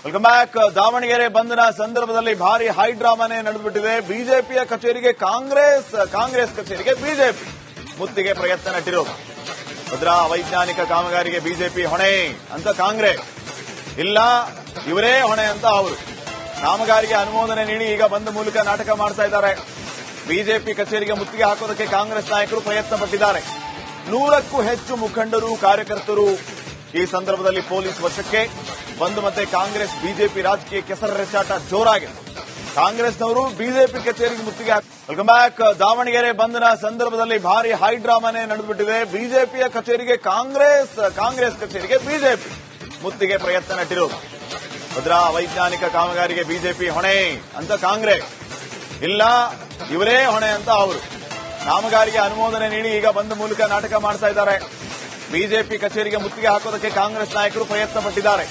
Welcome back. Davanagere ಬಂದ್ನ ಸಂದರ್ಭದಲ್ಲಿ ಭಾರಿ high ಡ್ರಾಮಾನೇ ನಡೆದುಬಿಟ್ಟಿದೆ. ಬಿಜೆಪಿಯ ಕಚೇರಿಗೆ ಕಾಂಗ್ರೆಸ್ ಕಚೇರಿಗೆ ಬಿಜೆಪಿ ಮುತ್ತಿಗೆ ಪ್ರಯತ್ನ ನಟ್ಟಿರೋದು. ಭದ್ರಾ ಅವೈಜ್ಞಾನಿಕ ಕಾಮಗಾರಿಗೆ ಬಿಜೆಪಿ ಹೊಣೆ ಅಂತ ಕಾಂಗ್ರೆಸ್, ಇಲ್ಲ ಇವರೇ ಹೊಣೆ ಅಂತ ಅವರು. ಕಾಮಗಾರಿಗೆ ಅನುಮೋದನೆ ನೀಡಿ ಈಗ ಬಂದ್ ಮೂಲಕ ನಾಟಕ ಮಾಡ್ತಾ ಇದ್ದಾರೆ. ಬಿಜೆಪಿ ಕಚೇರಿಗೆ ಮುತ್ತಿಗೆ ಹಾಕೋದಕ್ಕೆ ಕಾಂಗ್ರೆಸ್ ನಾಯಕರು ಪ್ರಯತ್ನ ಪಟ್ಟಿದ್ದಾರೆ. 100ಕ್ಕೂ ಹೆಚ್ಚು ಮುಖಂಡರು, ಕಾರ್ಯಕರ್ತರು ಈ ಸಂದರ್ಭದಲ್ಲಿ ಪೊಲೀಸ್ ವಶಕ್ಕೆ. ಬಂದ್ ಮತ್ತೆ ಕಾಂಗ್ರೆಸ್ ಬಿಜೆಪಿ ರಾಜಕೀಯ ಕೆಸರೆರಚಾಟ ಜೋರಾಗಿದೆ. ಕಾಂಗ್ರೆಸ್ನವರು ಬಿಜೆಪಿ ಕಚೇರಿಗೆ ಮುತ್ತಿಗೆ ವೆಲ್ಕಮ್ ಬ್ಯಾಕ್. ದಾವಣಗೆರೆ ಬಂದ್ನ ಸಂದರ್ಭದಲ್ಲಿ ಭಾರಿ ಹೈ ಡ್ರಾಮಾನೇ ನಡೆದುಬಿಟ್ಟಿದೆ. ಬಿಜೆಪಿಯ ಕಚೇರಿಗೆ ಕಾಂಗ್ರೆಸ್ ಕಚೇರಿಗೆ ಬಿಜೆಪಿ ಮುತ್ತಿಗೆ ಪ್ರಯತ್ನ ನಟ್ಟಿರೋದು. ಭದ್ರಾ ಅವೈಜ್ಞಾನಿಕ ಕಾಮಗಾರಿಗೆ ಬಿಜೆಪಿ ಹೊಣೆ ಅಂತ ಕಾಂಗ್ರೆಸ್, ಇಲ್ಲ ಇವರೇ ಹೊಣೆ ಅಂತ ಅವರು. ಕಾಮಗಾರಿಗೆ ಅನುಮೋದನೆ ನೀಡಿ ಈಗ ಬಂದ್ ಮೂಲಕ ನಾಟಕ ಮಾಡ್ತಾ ಇದ್ದಾರೆ. ಬಿಜೆಪಿ ಕಚೇರಿಗೆ ಮುತ್ತಿಗೆ ಹಾಕೋದಕ್ಕೆ ಕಾಂಗ್ರೆಸ್ ನಾಯಕರು ಪ್ರಯತ್ನ ಪಟ್ಟಿದ್ದಾರೆ.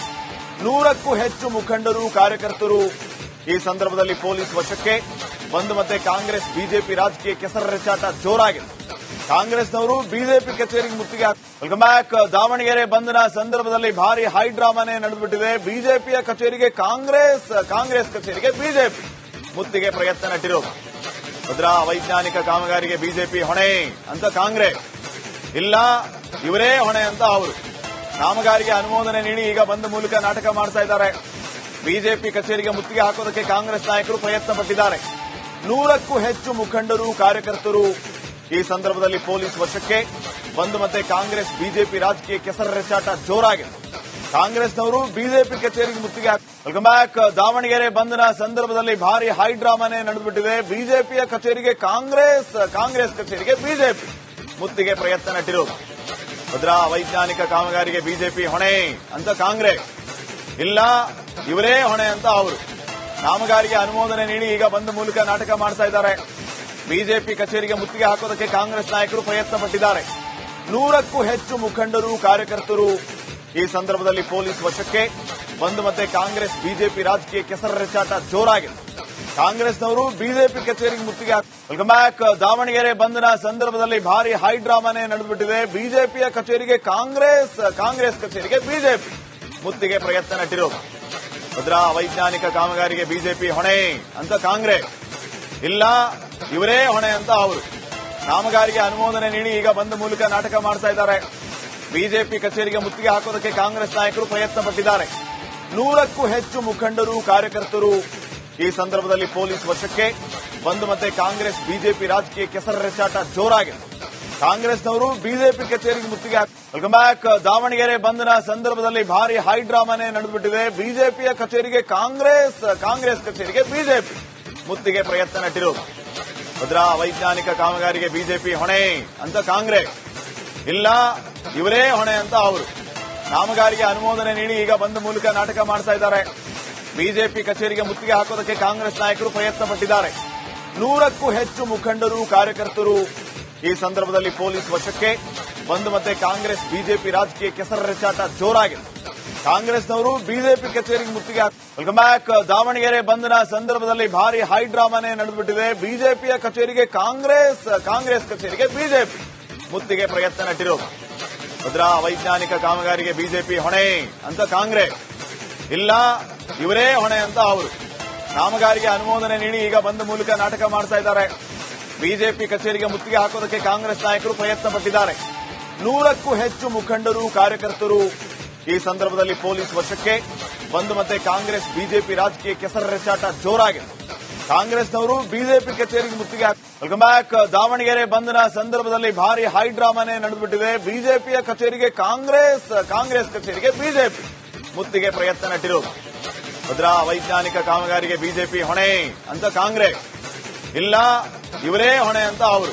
100ಕ್ಕೂ ಹೆಚ್ಚು ಮುಖಂಡರು, ಕಾರ್ಯಕರ್ತರು ಈ ಸಂದರ್ಭದಲ್ಲಿ ಪೊಲೀಸ್ ವಶಕ್ಕೆ. ಬಂದ್ ಮತ್ತೆ ಕಾಂಗ್ರೆಸ್ ಬಿಜೆಪಿ ರಾಜಕೀಯ ಕೆಸರೆರಚಾಟ ಜೋರಾಗಿದೆ. ಕಾಂಗ್ರೆಸ್ನವರು ಬಿಜೆಪಿ ಕಚೇರಿಗೆ ಮುತ್ತಿಗೆ ವೆಲ್ಕಮ್ ಬ್ಯಾಕ್. ದಾವಣಗೆರೆ ಬಂದ್ನ ಸಂದರ್ಭದಲ್ಲಿ ಭಾರಿ ಹೈ ಡ್ರಾಮಾನೇ ನಡೆದುಬಿಟ್ಟಿದೆ. ಬಿಜೆಪಿಯ ಕಚೇರಿಗೆ ಕಾಂಗ್ರೆಸ್ ಕಚೇರಿಗೆ ಬಿಜೆಪಿ ಮುತ್ತಿಗೆ ಪ್ರಯತ್ನ ನಟ್ಟಿರೋದು. ಭದ್ರಾ ಅವೈಜ್ಞಾನಿಕ ಕಾಮಗಾರಿಗೆ ಬಿಜೆಪಿ ಹೊಣೆ ಅಂತ ಕಾಂಗ್ರೆಸ್, ಇಲ್ಲ ಇವರೇ ಹೊಣೆ ಅಂತ ಅವರು. ಕಾಮಗಾರಿಗೆ ಅನುಮೋದನೆ ನೀಡಿ ಈಗ ಬಂದ್ ಮೂಲಕ ನಾಟಕ ಮಾಡ್ತಾ ಇದ್ದಾರೆ. ಬಿಜೆಪಿ ಕಚೇರಿಗೆ ಮುತ್ತಿಗೆ ಹಾಕೋದಕ್ಕೆ ಕಾಂಗ್ರೆಸ್ ನಾಯಕರು ಪ್ರಯತ್ನ ಪಟ್ಟಿದ್ದಾರೆ. 100ಕ್ಕೂ ಹೆಚ್ಚು ಮುಖಂಡರು, ಕಾರ್ಯಕರ್ತರು ಈ ಸಂದರ್ಭದಲ್ಲಿ ಪೊಲೀಸ್ ವಶಕ್ಕೆ. ಬಂದ್ ಮತ್ತೆ ಕಾಂಗ್ರೆಸ್ ಬಿಜೆಪಿ ರಾಜಕೀಯ ಕೆಸರೆರಚಾಟ ಜೋರಾಗಿದೆ. ಕಾಂಗ್ರೆಸ್ನವರು ಬಿಜೆಪಿ ಕಚೇರಿಗೆ ಮುತ್ತಿಗೆ ವೆಲ್ಕಮ್ ಬ್ಯಾಕ್. ದಾವಣಗೆರೆ ಬಂದ್ನ ಸಂದರ್ಭದಲ್ಲಿ ಭಾರಿ ಹೈ ಡ್ರಾಮಾನೇ ನಡೆದುಬಿಟ್ಟಿದೆ. ಬಿಜೆಪಿಯ ಕಚೇರಿಗೆ ಕಾಂಗ್ರೆಸ್ ಕಚೇರಿಗೆ ಬಿಜೆಪಿ ಮುತ್ತಿಗೆ ಪ್ರಯತ್ನ ನಟ್ಟಿರೋದು. ಭದ್ರಾ ಅವೈಜ್ಞಾನಿಕ ಕಾಮಗಾರಿಗೆ ಬಿಜೆಪಿ ಹೊಣೆ ಅಂತ ಕಾಂಗ್ರೆಸ್, ಇಲ್ಲ ಇವರೇ ಹೊಣೆ ಅಂತ ಅವರು. ಕಾಮಗಾರಿಗೆ ಅನುಮೋದನೆ ನೀಡಿ ಈಗ ಬಂದ್ ಮೂಲಕ ನಾಟಕ ಮಾಡ್ತಾ ಇದ್ದಾರೆ. ಬಿಜೆಪಿ ಕಚೇರಿಗೆ ಮುತ್ತಿಗೆ ಹಾಕೋದಕ್ಕೆ ಕಾಂಗ್ರೆಸ್ ನಾಯಕರು ಪ್ರಯತ್ನ ಪಟ್ಟಿದ್ದಾರೆ. 100ಕ್ಕೂ ಹೆಚ್ಚು ಮುಖಂಡರು, ಕಾರ್ಯಕರ್ತರು ಈ ಸಂದರ್ಭದಲ್ಲಿ ಪೊಲೀಸ್ ವಶಕ್ಕೆ. ಬಂದ್ ಮತ್ತೆ ಕಾಂಗ್ರೆಸ್ ಬಿಜೆಪಿ ರಾಜಕೀಯ ಕೆಸರೆರಚಾಟ ಜೋರಾಗಿದೆ. ಕಾಂಗ್ರೆಸ್ನವರು ಬಿಜೆಪಿ ಕಚೇರಿಗೆ ಮುತ್ತಿಗೆ ವೆಲ್ಕಮ್ ಬ್ಯಾಕ್. ದಾವಣಗೆರೆ ಬಂದ್ನ ಸಂದರ್ಭದಲ್ಲಿ ಭಾರಿ ಹೈ ಡ್ರಾಮಾನೇ ನಡೆದುಬಿಟ್ಟಿದೆ. ಬಿಜೆಪಿಯ ಕಚೇರಿಗೆ ಕಾಂಗ್ರೆಸ್ ಕಚೇರಿಗೆ ಬಿಜೆಪಿ ಮುತ್ತಿಗೆ ಪ್ರಯತ್ನ ನಟ್ಟಿರೋದು. ಭದ್ರಾ ಅವೈಜ್ಞಾನಿಕ ಕಾಮಗಾರಿಗೆ ಬಿಜೆಪಿ ಹೊಣೆ ಅಂತ ಕಾಂಗ್ರೆಸ್, ಇಲ್ಲ ಇವರೇ ಹೊಣೆ ಅಂತ ಅವರು. ಕಾಮಗಾರಿಗೆ ಅನುಮೋದನೆ ನೀಡಿ ಈಗ ಬಂದ್ ಮೂಲಕ ನಾಟಕ ಮಾಡ್ತಾ ಇದ್ದಾರೆ. ಬಿಜೆಪಿ ಕಚೇರಿಗೆ ಮುತ್ತಿಗೆ ಹಾಕೋದಕ್ಕೆ ಕಾಂಗ್ರೆಸ್ ನಾಯಕರು ಪ್ರಯತ್ನ ಪಟ್ಟಿದ್ದಾರೆ. 100ಕ್ಕೂ ಹೆಚ್ಚು ಮುಖಂಡರು, ಕಾರ್ಯಕರ್ತರು ಈ ಸಂದರ್ಭದಲ್ಲಿ ಪೊಲೀಸ್ ವಶಕ್ಕೆ. ಬಂದ್ ಮತ್ತೆ ಕಾಂಗ್ರೆಸ್ ಬಿಜೆಪಿ ರಾಜಕೀಯ ಕೆಸರೆರಚಾಟ ಜೋರಾಗಿದೆ. ಕಾಂಗ್ರೆಸ್ನವರು ಬಿಜೆಪಿ ಕಚೇರಿಗೆ ಮುತ್ತಿಗೆ ವೆಲ್ಕಮ್ ಬ್ಯಾಕ್. ದಾವಣಗೆರೆ ಬಂದ್ನ ಸಂದರ್ಭದಲ್ಲಿ ಭಾರಿ ಹೈ ಡ್ರಾಮಾನೇ ನಡೆದುಬಿಟ್ಟಿದೆ. ಬಿಜೆಪಿಯ ಕಚೇರಿಗೆ ಕಾಂಗ್ರೆಸ್ ಕಚೇರಿಗೆ ಬಿಜೆಪಿ ಮುತ್ತಿಗೆ ಪ್ರಯತ್ನ ನಟ್ಟಿರೋದು. ಭದ್ರಾ ಅವೈಜ್ಞಾನಿಕ ಕಾಮಗಾರಿಗೆ ಬಿಜೆಪಿ ಹೊಣೆ ಅಂತ ಕಾಂಗ್ರೆಸ್, ಇಲ್ಲ ಇವರೇ ಹೊಣೆ ಅಂತ ಅವರು. ಕಾಮಗಾರಿಗೆ ಅನುಮೋದನೆ ನೀಡಿ ಈಗ ಬಂದ್ ಮೂಲಕ ನಾಟಕ ಮಾಡ್ತಾ ಇದ್ದಾರೆ. ಬಿಜೆಪಿ ಕಚೇರಿಗೆ ಮುತ್ತಿಗೆ ಹಾಕೋದಕ್ಕೆ ಕಾಂಗ್ರೆಸ್ ನಾಯಕರು ಪ್ರಯತ್ನ ಪಟ್ಟಿದ್ದಾರೆ. 100ಕ್ಕೂ ಹೆಚ್ಚು ಮುಖಂಡರು, ಕಾರ್ಯಕರ್ತರು ಈ ಸಂದರ್ಭದಲ್ಲಿ ಪೊಲೀಸ್ ವಶಕ್ಕೆ. ಬಂದ್ ಮತ್ತೆ ಕಾಂಗ್ರೆಸ್ ಬಿಜೆಪಿ ರಾಜಕೀಯ ಕೆಸರೆರಚಾಟ ಜೋರಾಗಿದೆ. ಕಾಂಗ್ರೆಸ್ನವರು ಬಿಜೆಪಿ ಕಚೇರಿಗೆ ಮುತ್ತಿಗೆ ವೆಲ್ಕಮ್ ಬ್ಯಾಕ್. ದಾವಣಗೆರೆ ಬಂದ್ನ ಸಂದರ್ಭದಲ್ಲಿ ಭಾರಿ ಹೈ ಡ್ರಾಮಾನೇ ನಡೆದುಬಿಟ್ಟಿದೆ. ಬಿಜೆಪಿಯ ಕಚೇರಿಗೆ ಕಾಂಗ್ರೆಸ್ ಕಚೇರಿಗೆ ಬಿಜೆಪಿ ಮುತ್ತಿಗೆ ಪ್ರಯತ್ನ ನಟ್ಟಿರೋದು. ಭದ್ರಾ ಅವೈಜ್ಞಾನಿಕ ಕಾಮಗಾರಿಗೆ ಬಿಜೆಪಿ ಹೊಣೆ ಅಂತ ಕಾಂಗ್ರೆಸ್, ಇಲ್ಲ ಇವರೇ ಹೊಣೆ ಅಂತ ಅವರು. ಕಾಮಗಾರಿಗೆ ಅನುಮೋದನೆ ನೀಡಿ ಈಗ ಬಂದ್ ಮೂಲಕ ನಾಟಕ ಮಾಡ್ತಾ ಇದ್ದಾರೆ. ಬಿಜೆಪಿ ಕಚೇರಿಗೆ ಮುತ್ತಿಗೆ ಹಾಕೋದಕ್ಕೆ ಕಾಂಗ್ರೆಸ್ ನಾಯಕರು ಪ್ರಯತ್ನ ಪಟ್ಟಿದ್ದಾರೆ. 100ಕ್ಕೂ ಹೆಚ್ಚು ಮುಖಂಡರು, ಕಾರ್ಯಕರ್ತರು ಈ ಸಂದರ್ಭದಲ್ಲಿ ಪೊಲೀಸ್ ವಶಕ್ಕೆ. ಬಂದ್ ಮತ್ತೆ ಕಾಂಗ್ರೆಸ್ ಬಿಜೆಪಿ ರಾಜಕೀಯ ಕೆಸರೆರಚಾಟ ಜೋರಾಗಿದೆ. ಕಾಂಗ್ರೆಸ್ನವರು ಬಿಜೆಪಿ ಕಚೇರಿಗೆ ಮುತ್ತಿಗೆ ವೆಲ್ಕಮ್ ಬ್ಯಾಕ್. ದಾವಣಗೆರೆ ಬಂದ್ನ ಸಂದರ್ಭದಲ್ಲಿ ಭಾರಿ ಹೈ ಡ್ರಾಮಾನೇ ನಡೆದುಬಿಟ್ಟಿದೆ. ಬಿಜೆಪಿಯ ಕಚೇರಿಗೆ ಕಾಂಗ್ರೆಸ್ ಕಚೇರಿಗೆ ಬಿಜೆಪಿ ಮುತ್ತಿಗೆ ಪ್ರಯತ್ನ ನಟ್ಟಿರೋದು. ಭದ್ರಾ ಅವೈಜ್ಞಾನಿಕ ಕಾಮಗಾರಿಗೆ ಬಿಜೆಪಿ ಹೊಣೆ ಅಂತ ಕಾಂಗ್ರೆಸ್, ಇಲ್ಲ ಇವರೇ ಹೊಣೆ ಅಂತ ಅವರು.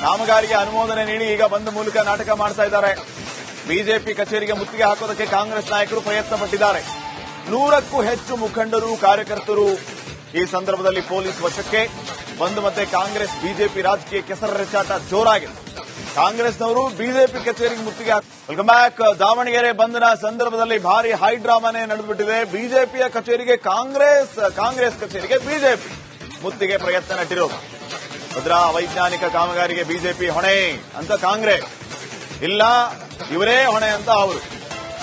ಕಾಮಗಾರಿಗೆ ಅನುಮೋದನೆ ನೀಡಿ ಈಗ ಬಂದ್ ಮೂಲಕ ನಾಟಕ ಮಾಡ್ತಾ ಇದ್ದಾರೆ. ಬಿಜೆಪಿ ಕಚೇರಿಗೆ ಮುತ್ತಿಗೆ ಹಾಕೋದಕ್ಕೆ ಕಾಂಗ್ರೆಸ್ ನಾಯಕರು ಪ್ರಯತ್ನ ಪಟ್ಟಿದ್ದಾರೆ. 100ಕ್ಕೂ ಹೆಚ್ಚು ಮುಖಂಡರು, ಕಾರ್ಯಕರ್ತರು ಈ ಸಂದರ್ಭದಲ್ಲಿ ಪೊಲೀಸ್ ವಶಕ್ಕೆ. ಬಂದ್ ಮತ್ತೆ ಕಾಂಗ್ರೆಸ್ ಬಿಜೆಪಿ ರಾಜಕೀಯ ಕೆಸರೆರಚಾಟ ಜೋರಾಗಿದೆ. ಕಾಂಗ್ರೆಸ್ನವರು ಬಿಜೆಪಿ ಕಚೇರಿಗೆ ಮುತ್ತಿಗೆ ವೆಲ್ಕಮ್ ಬ್ಯಾಕ್. ದಾವಣಗೆರೆ ಬಂದ್ನ ಸಂದರ್ಭದಲ್ಲಿ ಭಾರಿ ಹೈ ಡ್ರಾಮಾನೇ ನಡೆದುಬಿಟ್ಟಿದೆ. ಬಿಜೆಪಿಯ ಕಚೇರಿಗೆ ಕಾಂಗ್ರೆಸ್ ಕಚೇರಿಗೆ ಬಿಜೆಪಿ ಮುತ್ತಿಗೆ ಪ್ರಯತ್ನ ನಟ್ಟಿರೋದು. ಭದ್ರಾ ಅವೈಜ್ಞಾನಿಕ ಕಾಮಗಾರಿಗೆ ಬಿಜೆಪಿ ಹೊಣೆ ಅಂತ ಕಾಂಗ್ರೆಸ್, ಇಲ್ಲ ಇವರೇ ಹೊಣೆ ಅಂತ ಅವರು.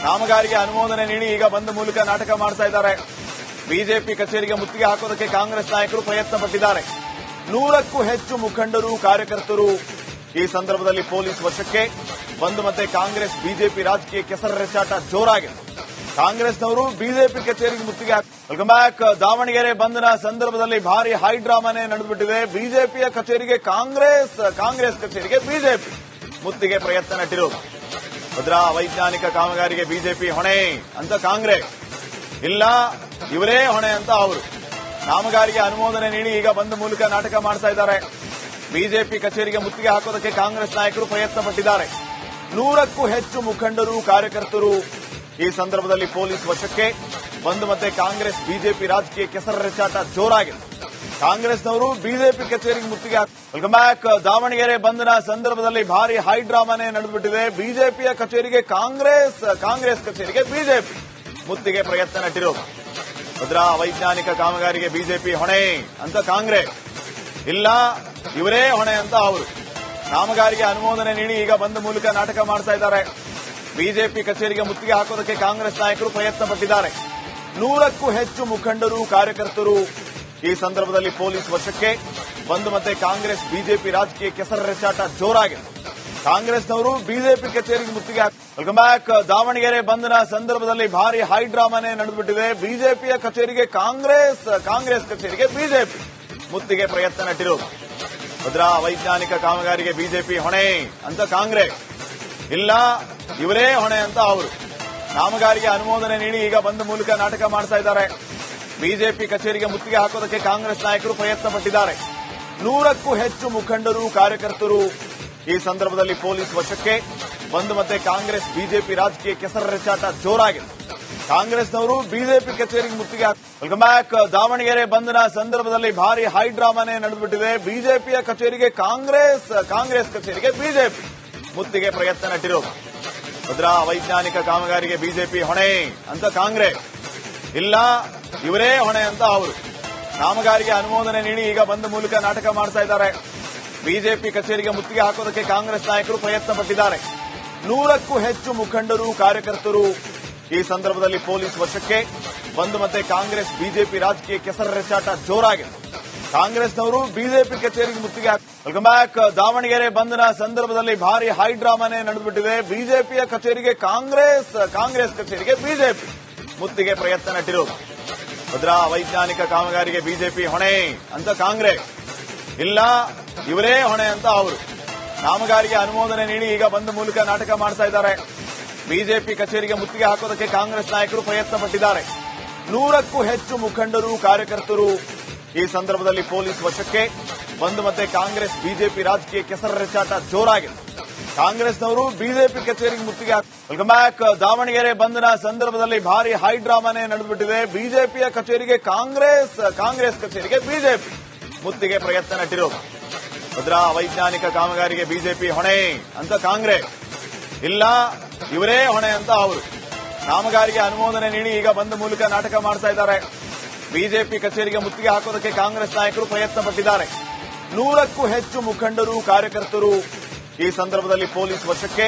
ಕಾಮಗಾರಿಗೆ ಅನುಮೋದನೆ ನೀಡಿ ಈಗ ಬಂದ್ ಮೂಲಕ ನಾಟಕ ಮಾಡ್ತಾ ಇದ್ದಾರೆ. ಬಿಜೆಪಿ ಕಚೇರಿಗೆ ಮುತ್ತಿಗೆ ಹಾಕೋದಕ್ಕೆ ಕಾಂಗ್ರೆಸ್ ನಾಯಕರು ಪ್ರಯತ್ನ ಪಟ್ಟಿದ್ದಾರೆ. 100ಕ್ಕೂ ಹೆಚ್ಚು ಮುಖಂಡರು, ಕಾರ್ಯಕರ್ತರು ಈ ಸಂದರ್ಭದಲ್ಲಿ ಪೊಲೀಸ್ ವಶಕ್ಕೆ. ಬಂದ್ ಮತ್ತೆ ಕಾಂಗ್ರೆಸ್ ಬಿಜೆಪಿ ರಾಜಕೀಯ ಕೆಸರೆರಚಾಟ ಜೋರಾಗಿದೆ. ಕಾಂಗ್ರೆಸ್ನವರು ಬಿಜೆಪಿ ಕಚೇರಿಗೆ ಮುತ್ತಿಗೆ ವೆಲ್ಕಮ್ ಬ್ಯಾಕ್. ದಾವಣಗೆರೆ ಬಂದ್ನ ಸಂದರ್ಭದಲ್ಲಿ ಭಾರಿ ಹೈಡ್ರಾಮಾನೇ ನಡೆದುಬಿಟ್ಟಿದೆ. ಬಿಜೆಪಿಯ ಕಚೇರಿಗೆ ಕಾಂಗ್ರೆಸ್ ಕಚೇರಿಗೆ ಬಿಜೆಪಿ ಮುತ್ತಿಗೆ ಪ್ರಯತ್ನ ನಟ್ಟಿರೋದು. ಭದ್ರಾ ಅವೈಜ್ಞಾನಿಕ ಕಾಮಗಾರಿಗೆ ಬಿಜೆಪಿ ಹೊಣೆ ಅಂತ ಕಾಂಗ್ರೆಸ್, ಇಲ್ಲ ಇವರೇ ಹೊಣೆ ಅಂತ ಅವರು. ಕಾಮಗಾರಿಗೆ ಅನುಮೋದನೆ ನೀಡಿ ಈಗ ಬಂದ್ ಮೂಲಕ ನಾಟಕ ಮಾಡ್ತಾ ಇದ್ದಾರೆ. ಬಿಜೆಪಿ ಕಚೇರಿಗೆ ಮುತ್ತಿಗೆ ಹಾಕೋದಕ್ಕೆ ಕಾಂಗ್ರೆಸ್ ನಾಯಕರು ಪ್ರಯತ್ನ ಪಟ್ಟಿದ್ದಾರೆ. 100ಕ್ಕೂ ಹೆಚ್ಚು ಮುಖಂಡರು, ಕಾರ್ಯಕರ್ತರು ಈ ಸಂದರ್ಭದಲ್ಲಿ ಪೊಲೀಸ್ ವಶಕ್ಕೆ. ಬಂದ್ ಮತ್ತೆ ಕಾಂಗ್ರೆಸ್ ಬಿಜೆಪಿ ರಾಜಕೀಯ ಕೆಸರೆರಚಾಟ ಜೋರಾಗಿದೆ. ಕಾಂಗ್ರೆಸ್ನವರು ಬಿಜೆಪಿ ಕಚೇರಿಗೆ ಮುತ್ತಿಗೆ ವೆಲ್ಕಮ್ ಬ್ಯಾಕ್. ದಾವಣಗೆರೆ ಬಂದ್ನ ಸಂದರ್ಭದಲ್ಲಿ ಭಾರಿ ಹೈಡ್ರಾಮಾನೇ ನಡೆದುಬಿಟ್ಟಿದೆ. ಬಿಜೆಪಿಯ ಕಚೇರಿಗೆ ಕಾಂಗ್ರೆಸ್ ಕಚೇರಿಗೆ ಬಿಜೆಪಿ ಮುತ್ತಿಗೆ ಪ್ರಯತ್ನ ನಟ್ಟಿರೋದು. ಭದ್ರಾ ಅವೈಜ್ಞಾನಿಕ ಕಾಮಗಾರಿಗೆ ಬಿಜೆಪಿ ಹೊಣೆ ಅಂತ ಕಾಂಗ್ರೆಸ್, ಇಲ್ಲ ಇವರೇ ಹೊಣೆ ಅಂತ ಅವರು. ಕಾಮಗಾರಿಗೆ ಅನುಮೋದನೆ ನೀಡಿ ಈಗ ಬಂದ್ ಮೂಲಕ ನಾಟಕ ಮಾಡ್ತಾ ಇದ್ದಾರೆ. ಬಿಜೆಪಿ ಕಚೇರಿಗೆ ಮುತ್ತಿಗೆ ಹಾಕೋದಕ್ಕೆ ಕಾಂಗ್ರೆಸ್ ನಾಯಕರು ಪ್ರಯತ್ನ ಪಟ್ಟಿದ್ದಾರೆ. 100ಕ್ಕೂ ಹೆಚ್ಚು ಮುಖಂಡರು, ಕಾರ್ಯಕರ್ತರು ಈ ಸಂದರ್ಭದಲ್ಲಿ ಪೊಲೀಸ್ ವಶಕ್ಕೆ. ಬಂದ್ ಮತ್ತೆ ಕಾಂಗ್ರೆಸ್ ಬಿಜೆಪಿ ರಾಜಕೀಯ ಕೆಸರೆರಚಾಟ ಜೋರಾಗಿದೆ. ಕಾಂಗ್ರೆಸ್ನವರು ಬಿಜೆಪಿ ಕಚೇರಿಗೆ ಮುತ್ತಿಗೆ ವೆಲ್ಕಮ್ ಬ್ಯಾಕ್. ದಾವಣಗೆರೆ ಬಂದ್ನ ಸಂದರ್ಭದಲ್ಲಿ ಭಾರಿ ಹೈಡ್ರಾಮಾನೇ ನಡೆದುಬಿಟ್ಟಿದೆ. ಬಿಜೆಪಿಯ ಕಚೇರಿಗೆ ಕಾಂಗ್ರೆಸ್ ಕಚೇರಿಗೆ ಬಿಜೆಪಿ ಮುತ್ತಿಗೆ ಪ್ರಯತ್ನ ನಟ್ಟಿರೋದು. ಭದ್ರಾ ಅವೈಜ್ಞಾನಿಕ ಕಾಮಗಾರಿಗೆ ಬಿಜೆಪಿ ಹೊಣೆ ಅಂತ ಕಾಂಗ್ರೆಸ್, ಇಲ್ಲ ಇವರೇ ಹೊಣೆ ಅಂತ ಅವರು. ಕಾಮಗಾರಿಗೆ ಅನುಮೋದನೆ ನೀಡಿ ಈಗ ಬಂದ್ ಮೂಲಕ ನಾಟಕ ಮಾಡ್ತಾ ಇದ್ದಾರೆ. ಬಿಜೆಪಿ ಕಚೇರಿಗೆ ಮುತ್ತಿಗೆ ಹಾಕೋದಕ್ಕೆ ಕಾಂಗ್ರೆಸ್ ನಾಯಕರು ಪ್ರಯತ್ನ ಪಟ್ಟಿದ್ದಾರೆ. 100ಕ್ಕೂ ಹೆಚ್ಚು ಮುಖಂಡರು, ಕಾರ್ಯಕರ್ತರು ಈ ಸಂದರ್ಭದಲ್ಲಿ ಪೊಲೀಸ್ ವಶಕ್ಕೆ. ಬಂದ್ ಮತ್ತೆ ಕಾಂಗ್ರೆಸ್ ಬಿಜೆಪಿ ರಾಜಕೀಯ ಕೆಸರೆರಚಾಟ ಜೋರಾಗಿದೆ. ಕಾಂಗ್ರೆಸ್ನವರು ಬಿಜೆಪಿ ಕಚೇರಿಗೆ ಮುತ್ತಿಗೆ ವೆಲ್ಕಮ್ ಬ್ಯಾಕ್. ದಾವಣಗೆರೆ ಬಂದ್ನ ಸಂದರ್ಭದಲ್ಲಿ ಭಾರಿ ಹೈಡ್ರಾಮಾನೇ ನಡೆದುಬಿಟ್ಟಿದೆ. ಬಿಜೆಪಿಯ ಕಚೇರಿಗೆ ಕಾಂಗ್ರೆಸ್ ಕಚೇರಿಗೆ ಬಿಜೆಪಿ ಮುತ್ತಿಗೆ ಪ್ರಯತ್ನ ನಟ್ಟಿರೋದು. ಭದ್ರಾ ಅವೈಜ್ಞಾನಿಕ ಕಾಮಗಾರಿಗೆ ಬಿಜೆಪಿ ಹೊಣೆ ಅಂತ ಕಾಂಗ್ರೆಸ್, ಇಲ್ಲ ಇವರೇ ಹೊಣೆ ಅಂತ ಅವರು. ಕಾಮಗಾರಿಗೆ ಅನುಮೋದನೆ ನೀಡಿ ಈಗ ಬಂದ್ ಮೂಲಕ ನಾಟಕ ಮಾಡ್ತಾ ಇದ್ದಾರೆ. ಬಿಜೆಪಿ ಕಚೇರಿಗೆ ಮುತ್ತಿಗೆ ಹಾಕೋದಕ್ಕೆ ಕಾಂಗ್ರೆಸ್ ನಾಯಕರು ಪ್ರಯತ್ನ ಪಟ್ಟಿದ್ದಾರೆ. 100ಕ್ಕೂ ಹೆಚ್ಚು ಮುಖಂಡರು, ಕಾರ್ಯಕರ್ತರು ಈ ಸಂದರ್ಭದಲ್ಲಿ ಪೊಲೀಸ್ ವಶಕ್ಕೆ. ಬಂದ್ ಮತ್ತೆ ಕಾಂಗ್ರೆಸ್ ಬಿಜೆಪಿ ರಾಜಕೀಯ ಕೆಸರೆರಚಾಟ ಜೋರಾಗಿದೆ. ಕಾಂಗ್ರೆಸ್ನವರು ಬಿಜೆಪಿ ಕಚೇರಿಗೆ ಮುತ್ತಿಗೆ ವೆಲ್ಕಮ್ ಬ್ಯಾಕ್. ದಾವಣಗೆರೆ ಬಂದ್ನ ಸಂದರ್ಭದಲ್ಲಿ ಭಾರಿ ಹೈಡ್ರಾಮಾನೇ ನಡೆದುಬಿಟ್ಟಿದೆ. ಬಿಜೆಪಿಯ ಕಚೇರಿಗೆ ಕಾಂಗ್ರೆಸ್ ಕಚೇರಿಗೆ ಬಿಜೆಪಿ ಮುತ್ತಿಗೆ ಪ್ರಯತ್ನ ನಟ್ಟಿರೋದು. ಭದ್ರಾ ಅವೈಜ್ಞಾನಿಕ ಕಾಮಗಾರಿಗೆ ಬಿಜೆಪಿ ಹೊಣೆ ಅಂತ ಕಾಂಗ್ರೆಸ್, ಇಲ್ಲ ಇವರೇ ಹೊಣೆ ಅಂತ ಅವರು. ಕಾಮಗಾರಿಗೆ ಅನುಮೋದನೆ ನೀಡಿ ಈಗ ಬಂದ್ ಮೂಲಕ ನಾಟಕ ಮಾಡ್ತಾ ಇದ್ದಾರೆ. ಬಿಜೆಪಿ ಕಚೇರಿಗೆ ಮುತ್ತಿಗೆ ಹಾಕೋದಕ್ಕೆ ಕಾಂಗ್ರೆಸ್ ನಾಯಕರು ಪ್ರಯತ್ನ ಪಟ್ಟಿದ್ದಾರೆ. 100ಕ್ಕೂ ಹೆಚ್ಚು ಮುಖಂಡರು, ಕಾರ್ಯಕರ್ತರು ಈ ಸಂದರ್ಭದಲ್ಲಿ ಪೊಲೀಸ್ ವಶಕ್ಕೆ. ಬಂದ್ ಮತ್ತೆ ಕಾಂಗ್ರೆಸ್ ಬಿಜೆಪಿ ರಾಜಕೀಯ ಕೆಸರೆರಚಾಟ ಜೋರಾಗಿದೆ. ಕಾಂಗ್ರೆಸ್ನವರು ಬಿಜೆಪಿ ಕಚೇರಿಗೆ ಮುತ್ತಿಗೆ ವೆಲ್ಕಮ್ ಬ್ಯಾಕ್. ದಾವಣಗೆರೆ ಬಂದ್ನ ಸಂದರ್ಭದಲ್ಲಿ ಭಾರಿ ಹೈಡ್ರಾಮಾನೇ ನಡೆದುಬಿಟ್ಟಿದೆ. ಬಿಜೆಪಿಯ ಕಚೇರಿಗೆ ಕಾಂಗ್ರೆಸ್ ಕಚೇರಿಗೆ ಬಿಜೆಪಿ ಮುತ್ತಿಗೆ ಪ್ರಯತ್ನ ನಟ್ಟಿರೋದು. ಭದ್ರಾ ಅವೈಜ್ಞಾನಿಕ ಕಾಮಗಾರಿಗೆ ಬಿಜೆಪಿ ಹೊಣೆ ಅಂತ ಕಾಂಗ್ರೆಸ್, ಇಲ್ಲ ಇವರೇ ಹೊಣೆ ಅಂತ ಅವರು. ಕಾಮಗಾರಿಗೆ ಅನುಮೋದನೆ ನೀಡಿ ಈಗ ಬಂದ್ ಮೂಲಕ ನಾಟಕ ಮಾಡ್ತಾ ಇದ್ದಾರೆ. ಬಿಜೆಪಿ ಕಚೇರಿಗೆ ಮುತ್ತಿಗೆ ಹಾಕೋದಕ್ಕೆ ಕಾಂಗ್ರೆಸ್ ನಾಯಕರು ಪ್ರಯತ್ನ ಪಟ್ಟಿದ್ದಾರೆ. 100ಕ್ಕೂ ಹೆಚ್ಚು ಮುಖಂಡರು, ಕಾರ್ಯಕರ್ತರು ಈ ಸಂದರ್ಭದಲ್ಲಿ ಪೊಲೀಸ್ ವಶಕ್ಕೆ.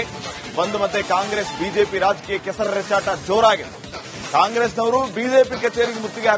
ಬಂದ್ ಮತ್ತೆ ಕಾಂಗ್ರೆಸ್ ಬಿಜೆಪಿ ರಾಜಕೀಯ ಕೆಸರೆರಚಾಟ ಜೋರಾಗಿದೆ. ಕಾಂಗ್ರೆಸ್ನವರು ಬಿಜೆಪಿ ಕಚೇರಿಗೆ ಮುತ್ತಿಗೆ